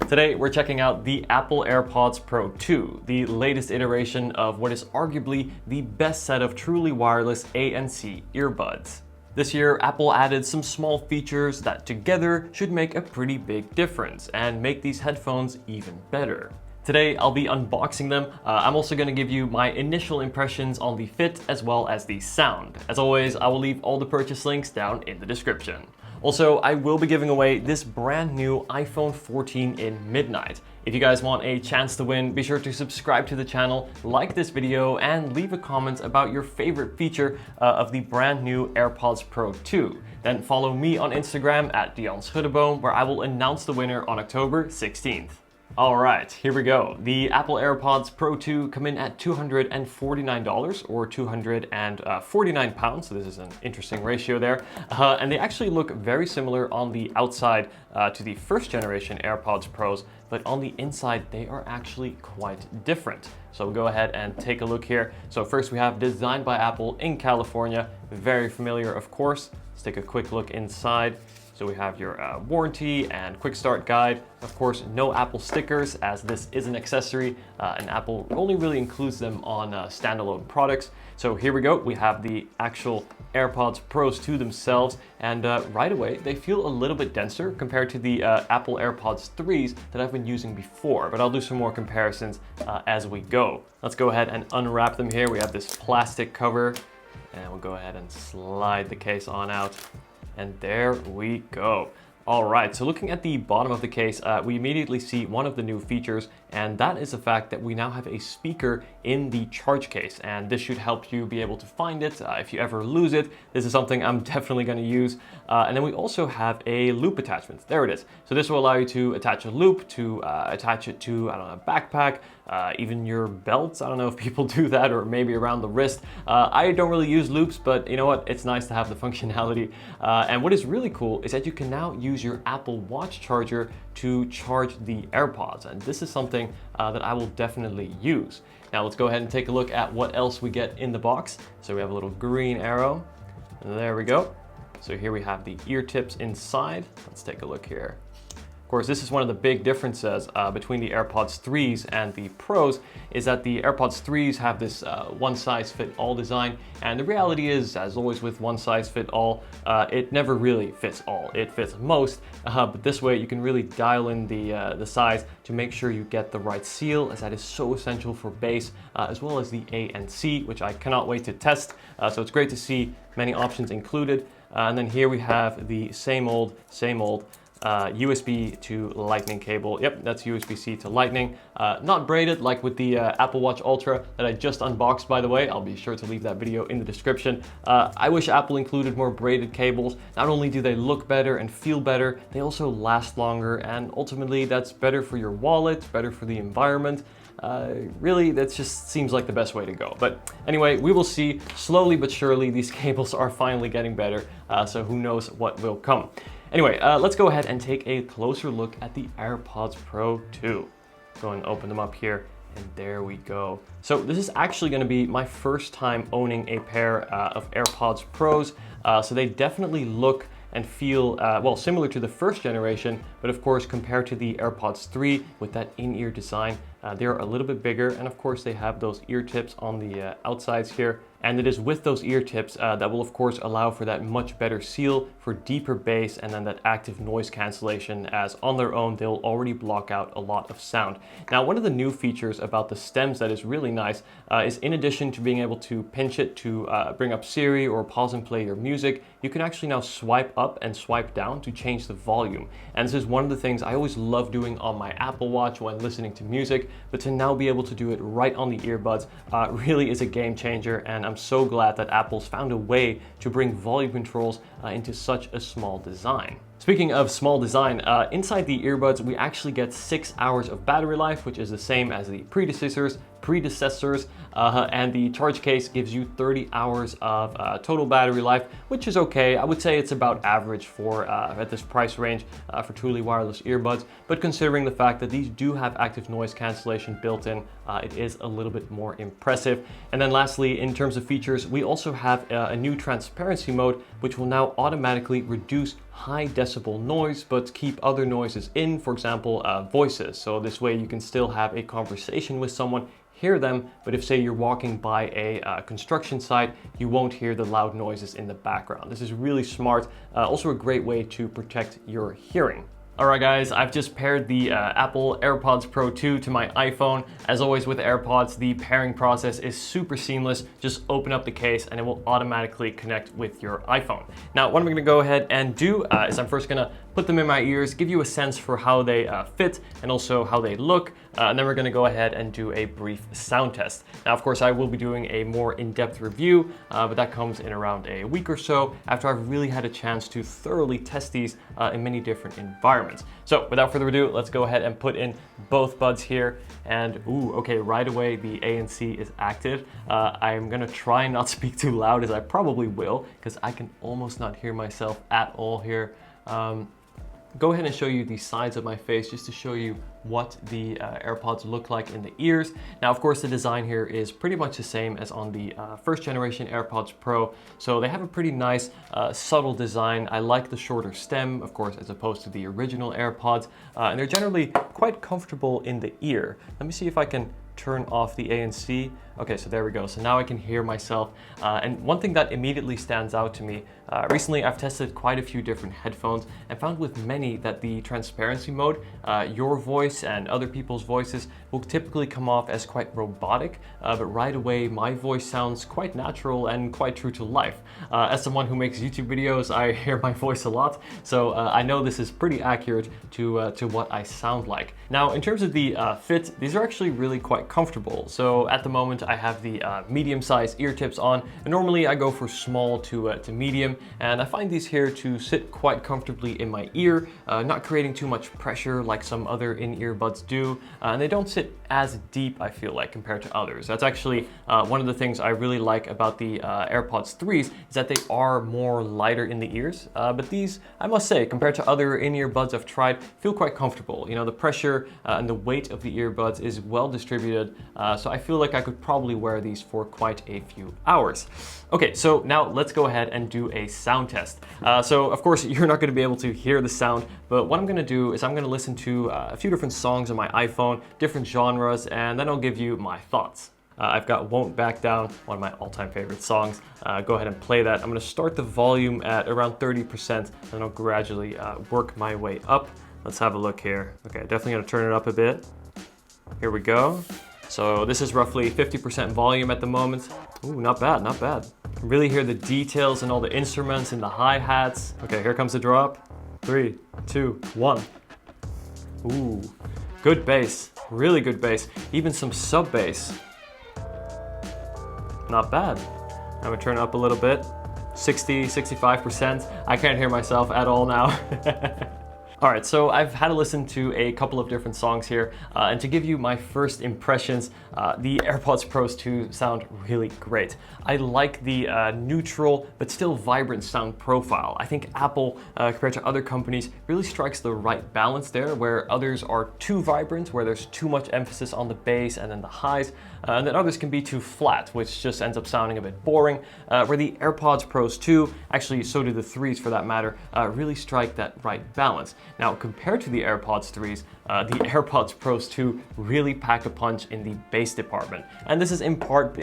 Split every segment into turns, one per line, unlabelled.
Today we're checking out the Apple AirPods Pro 2, the latest iteration of what is arguably the best set of truly wireless ANC earbuds. This year, Apple added some small features that together should make a pretty big difference and make these headphones even better. Today, I'll be unboxing them. I'm also going to give you my initial impressions on the fit as well as the sound. As always, I will leave all the purchase links down in the description. Also, I will be giving away this brand new iPhone 14 in midnight. If you guys want a chance to win, be sure to subscribe to the channel, like this video, and leave a comment about your favorite feature of the brand new AirPods Pro 2. Then follow me on Instagram at Dion Schuddeboom, where I will announce the winner on October 16th. Alright, here we go. The Apple AirPods Pro 2 come in at $249 or 249 pounds, so this is an interesting ratio there. And they actually look very similar on the outside to the first generation AirPods Pros, but on the inside they are actually quite different. So we'll go ahead and take a look here. So first we have designed by Apple in California, very familiar of course. Let's take a quick look inside. So we have your warranty and quick start guide. Of course, no Apple stickers as this is an accessory and Apple only really includes them on standalone products. So here we go. We have the actual AirPods Pros 2 themselves, and right away they feel a little bit denser compared to the Apple AirPods 3s that I've been using before, but I'll do some more comparisons as we go. Let's go ahead and unwrap them here. We have this plastic cover and we'll go ahead and slide the case on out. And there we go. All right, so looking at the bottom of the case, we immediately see one of the new features, and that is the fact that we now have a speaker in the charge case, and this should help you be able to find it if you ever lose it. This is something I'm definitely going to use. And then we also have a loop attachment. There it is. So this will allow you to attach a loop, to attach it to, I don't know, a backpack, even your belts. I don't know if people do that, or maybe around the wrist. I don't really use loops, but you know what? It's nice to have the functionality. And what is really cool is that you can now use your Apple Watch charger to charge the AirPods, and this is something that I will definitely use. Now let's go ahead and take a look at what else we get in the box. So we have a little green arrow, and there we go. So here we have the ear tips inside. Let's take a look here. Of course, this is one of the big differences between the AirPods 3s and the Pros, is that the AirPods 3s have this one-size-fit-all design, and the reality is, as always with one-size-fit-all, it never really fits all. It fits most, but this way you can really dial in the size to make sure you get the right seal, as that is so essential for bass, as well as the ANC, which I cannot wait to test. So it's great to see many options included. And then here we have the same old USB to Lightning cable. Yep, that's USB-C to Lightning. Not braided like with the Apple Watch Ultra that I just unboxed, by the way. I'll be sure to leave that video in the description. I wish Apple included more braided cables. Not only do they look better and feel better, they also last longer, and ultimately that's better for your wallet, better for the environment. Really, that just seems like the best way to go. But anyway, we will see. Slowly but surely, these cables are finally getting better, so who knows what will come. Anyway, let's go ahead and take a closer look at the AirPods Pro 2. Go and open them up here, and there we go. So this is actually going to be my first time owning a pair of AirPods Pros, so they definitely look and feel, well, similar to the first generation, but of course, compared to the AirPods 3 with that in-ear design, they're a little bit bigger, and of course they have those ear tips on the outsides here. And it is with those ear tips that will of course allow for that much better seal for deeper bass, and then that active noise cancellation, as on their own they'll already block out a lot of sound. Now, one of the new features about the stems that is really nice is, in addition to being able to pinch it to bring up Siri or pause and play your music, you can actually now swipe up and swipe down to change the volume. And this is one of the things I always love doing on my Apple Watch when listening to music, but to now be able to do it right on the earbuds really is a game changer, and I'm so glad that Apple's found a way to bring volume controls into such a small design. Speaking of small design, inside the earbuds we actually get 6 hours of battery life, which is the same as the predecessors, and the charge case gives you 30 hours of total battery life, which is okay. I would say it's about average for at this price range for truly wireless earbuds, but considering the fact that these do have active noise cancellation built in, it is a little bit more impressive. And then lastly, in terms of features, we also have a new transparency mode, which will now automatically reduce high decibel noticeable noise, but keep other noises in, for example, voices. So this way you can still have a conversation with someone, hear them, but if say you're walking by a construction site, you won't hear the loud noises in the background. This is really smart, also a great way to protect your hearing. Alright guys, I've just paired the Apple AirPods Pro 2 to my iPhone. As always with AirPods, the pairing process is super seamless. Just open up the case and it will automatically connect with your iPhone. Now what I'm going to go ahead and do is I'm first going to put them in my ears, give you a sense for how they fit and also how they look, and then we're going to go ahead and do a brief sound test. Now of course I will be doing a more in-depth review, but that comes in around a week or so after I've really had a chance to thoroughly test these in many different environments. So without further ado, let's go ahead and put in both buds here. And ooh, okay, right away the ANC is active. I'm gonna try not speak too loud, as I probably will, because I can almost not hear myself at all here. Go ahead and show you the sides of my face just to show you what the AirPods look like in the ears. Now, of course, the design here is pretty much the same as on the first generation AirPods Pro. So they have a pretty nice, subtle design. I like the shorter stem, of course, as opposed to the original AirPods. And they're generally quite comfortable in the ear. Let me see if I can turn off the ANC. Okay, so there we go. So now I can hear myself. And one thing that immediately stands out to me, recently I've tested quite a few different headphones and found with many that the transparency mode, your voice and other people's voices will typically come off as quite robotic, but right away my voice sounds quite natural and quite true to life. As someone who makes YouTube videos, I hear my voice a lot, so I know this is pretty accurate to what I sound like. Now, in terms of the fit, these are actually really quite comfortable. So at the moment I have the medium-sized ear tips on, and normally I go for small to medium, and I find these here to sit quite comfortably in my ear, not creating too much pressure like some other in-ear buds do, and they don't sit as deep, I feel like, compared to others. That's actually one of the things I really like about the AirPods 3s, is that they are more lighter in the ears, but these, I must say, compared to other in-ear buds I've tried, feel quite comfortable. You know, the pressure and the weight of the earbuds is well distributed, so I feel like I could probably wear these for quite a few hours. Okay, so now let's go ahead and do a sound test. So of course you're not going to be able to hear the sound, but what I'm going to do is I'm going to listen to a few different songs on my iPhone, different genres, and then I'll give you my thoughts. I've got Won't Back Down, one of my all-time favorite songs. Go ahead and play that. I'm going to start the volume at around 30%, and I'll gradually work my way up. Let's have a look here. Okay, definitely going to turn it up a bit. Here we go. So this is roughly 50% volume at the moment. Ooh, not bad, not bad. Really hear the details and all the instruments and the hi-hats. Okay, here comes the drop. 3, 2, 1. Ooh, good bass, really good bass. Even some sub bass. Not bad. I'm gonna turn it up a little bit. 60, 65%. I can't hear myself at all now. All right, so I've had to listen to a couple of different songs here, and to give you my first impressions, the AirPods Pros 2 sound really great. I like the neutral but still vibrant sound profile. I think Apple, compared to other companies, really strikes the right balance there, where others are too vibrant, where there's too much emphasis on the bass and then the highs, and then others can be too flat, which just ends up sounding a bit boring, where the AirPods Pros 2, actually so do the 3s for that matter, really strike that right balance. Now, compared to the AirPods 3s, the AirPods Pros 2 really pack a punch in the bass department. And this is in part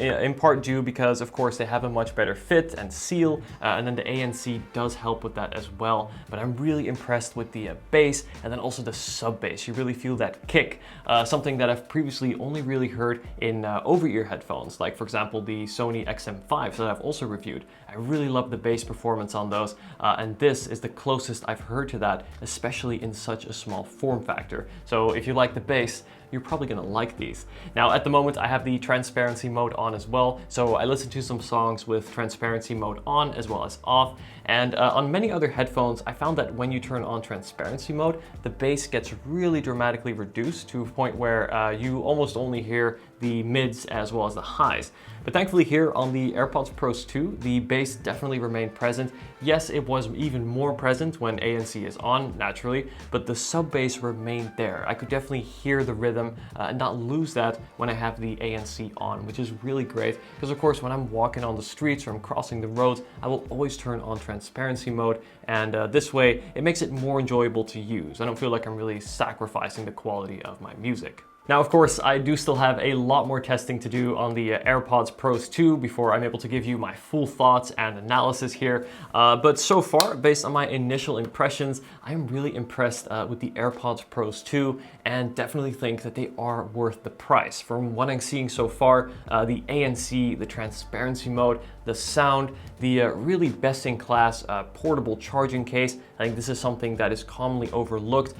due because, of course, they have a much better fit and seal, and then the ANC does help with that as well. But I'm really impressed with the bass and then also the sub bass. You really feel that kick, something that I've previously only really heard in over-ear headphones, like for example the Sony XM5s that I've also reviewed. I really love the bass performance on those, and this is the closest I've heard to that, especially in such a small form factor. So if you like the bass, you're probably gonna like these. Now at the moment I have the transparency mode on as well, so I listen to some songs with transparency mode on as well as off, and on many other headphones I found that when you turn on transparency mode, the bass gets really dramatically reduced to a point where you almost only hear the mids as well as the highs. But thankfully here on the AirPods Pros 2, the bass definitely remained present. Yes, it was even more present when ANC is on, naturally, but the sub bass remained there. I could definitely hear the rhythm them and not lose that when I have the ANC on, which is really great because of course when I'm walking on the streets or I'm crossing the roads, I will always turn on transparency mode, and this way it makes it more enjoyable to use. I don't feel like I'm really sacrificing the quality of my music. Now, of course, I do still have a lot more testing to do on the AirPods Pros 2 before I'm able to give you my full thoughts and analysis here. But so far, based on my initial impressions, I am really impressed with the AirPods Pros 2 and definitely think that they are worth the price. From what I'm seeing so far, the ANC, the transparency mode, the sound, the really best-in-class portable charging case. I think this is something that is commonly overlooked.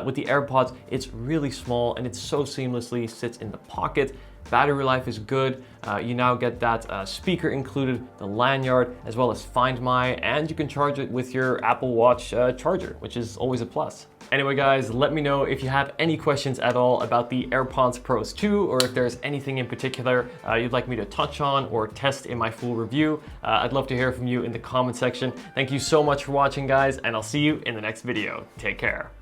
With the AirPods, it's really small and it so seamlessly sits in the pocket. Battery life is good. You now get that speaker included, the lanyard, as well as Find My, and you can charge it with your Apple Watch charger, which is always a plus. Anyway guys, let me know if you have any questions at all about the AirPods Pros 2, or if there's anything in particular you'd like me to touch on or test in my full review. I'd love to hear from you in the comment section. Thank you so much for watching guys, and I'll see you in the next video. Take care.